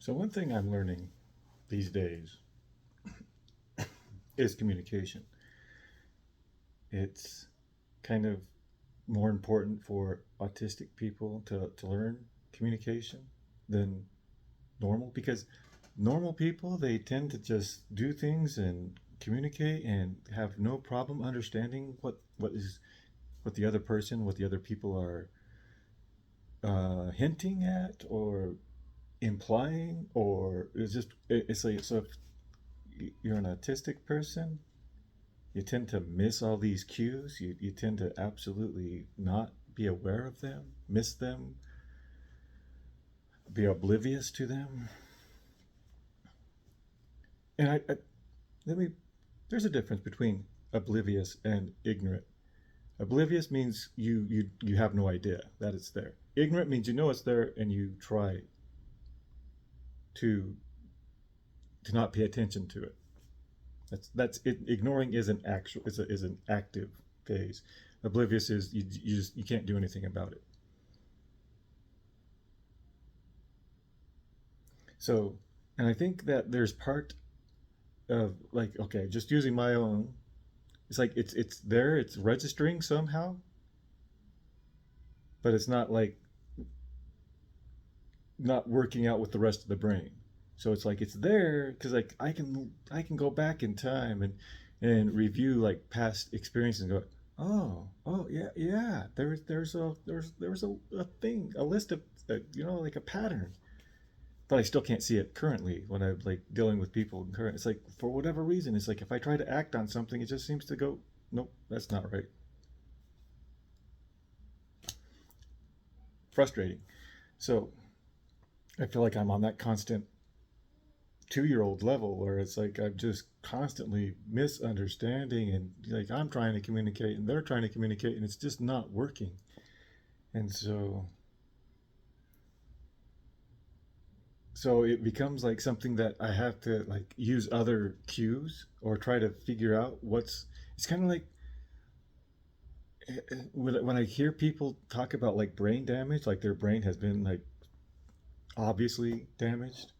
So one thing I'm learning these days is communication. It's kind of more important for autistic people to learn communication than normal because normal people they tend to just do things and communicate and have no problem understanding what the other person, what the other people are hinting at or implying, or it's like, so if you're an autistic person, you tend to miss all these cues. You tend to absolutely not be aware of them, miss them, be oblivious to them. And let me, there's a difference between oblivious and ignorant. Oblivious means you have no idea that it's there. Ignorant means you know it's there and you try to to not pay attention to it. That's it. Ignoring is an actual is an active phase. Oblivious is you can't do anything about it. So, and I think that there's part of like, okay, just using my own, it's like it's there, it's registering somehow, but it's not like not working out with the rest of the brain. So it's like it's there because like I can go back in time and review like past experiences and go, oh yeah, there's a thing, a list of like a pattern, but I still can't see it currently when I'm like dealing with people in current. It's like for whatever reason, it's like if I try to act on something, it just seems to go, nope, that's not right. Frustrating. So I feel like I'm on that constant 2-year old level where it's like I'm just constantly misunderstanding and like I'm trying to communicate and they're trying to communicate and it's just not working. And so it becomes like something that I have to like use other cues or try to figure out what's it's kind of like when I hear people talk about like brain damage, like their brain has been like obviously damaged,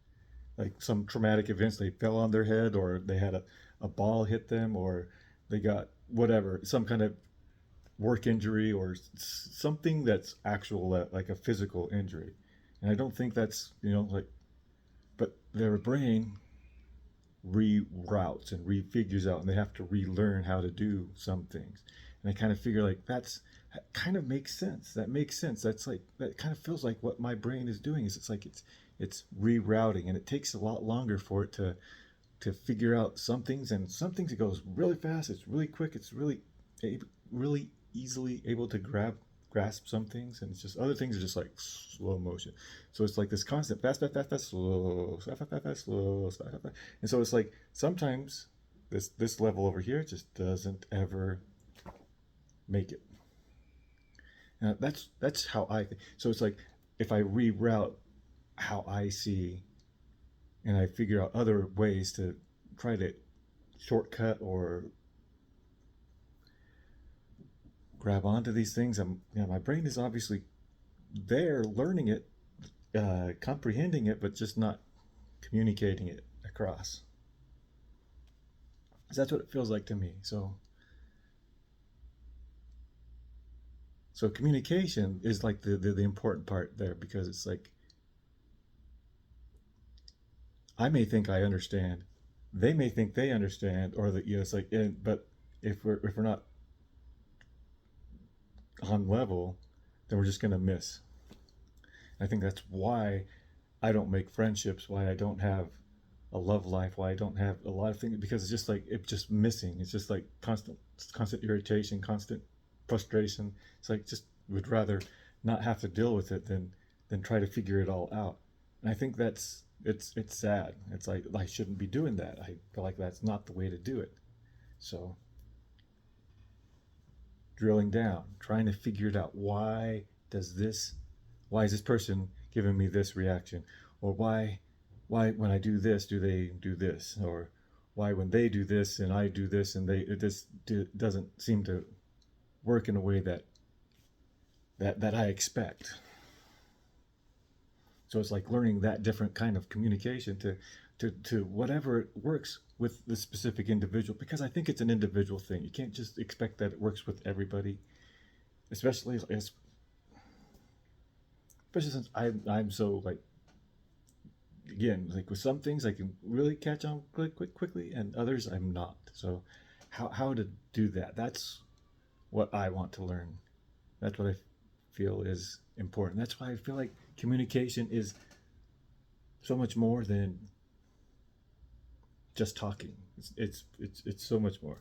like some traumatic events, they fell on their head or they had a ball hit them or they got whatever, some kind of work injury or something that's actual, like a physical injury. And I don't think that's, like, but their brain reroutes and refigures out and they have to relearn how to do some things. And I kind of figure like that kind of makes sense. That makes sense. That's like that kind of feels like what my brain is doing is it's like it's rerouting and it takes a lot longer for it to figure out some things, and some things it goes really fast, it's really quick, it's really easily able to grasp some things, and it's just other things are just like slow motion. So it's like this constant fast, fast, fast, fast, slow, fast, fast, fast, fast, slow, fast, fast, fast. And so it's like sometimes this level over here just doesn't ever make it. That's how I think. So it's like if I reroute how I see and I figure out other ways to try to shortcut or grab onto these things. My brain is obviously there, learning it, comprehending it, but just not communicating it across. So that's what it feels like to me. So communication is like the important part there because it's like I may think I understand, they may think they understand, or that it's like, but if we're not on level, then we're just gonna miss. I think that's why I don't make friendships, why I don't have a love life, why I don't have a lot of things, because it's just like it's just missing. It's just like constant irritation, constant frustration. It's like just would rather not have to deal with it than try to figure it all out. And I think it's sad. It's like I shouldn't be doing that. I feel like that's not the way to do it. So drilling down, trying to figure it out. Does this why is this person giving me this reaction? Or why when I do this do they do this? Or why when they do this and I do this and doesn't seem to work in a way that I expect. So it's like learning that different kind of communication to whatever works with the specific individual, because I think it's an individual thing. You can't just expect that it works with everybody, especially especially since I'm so like, again, like with some things I can really catch on quickly, and others I'm not. So how to do that? That's what I want to learn. That's what I feel is important. That's why I feel like communication is so much more than just talking. It's so much more.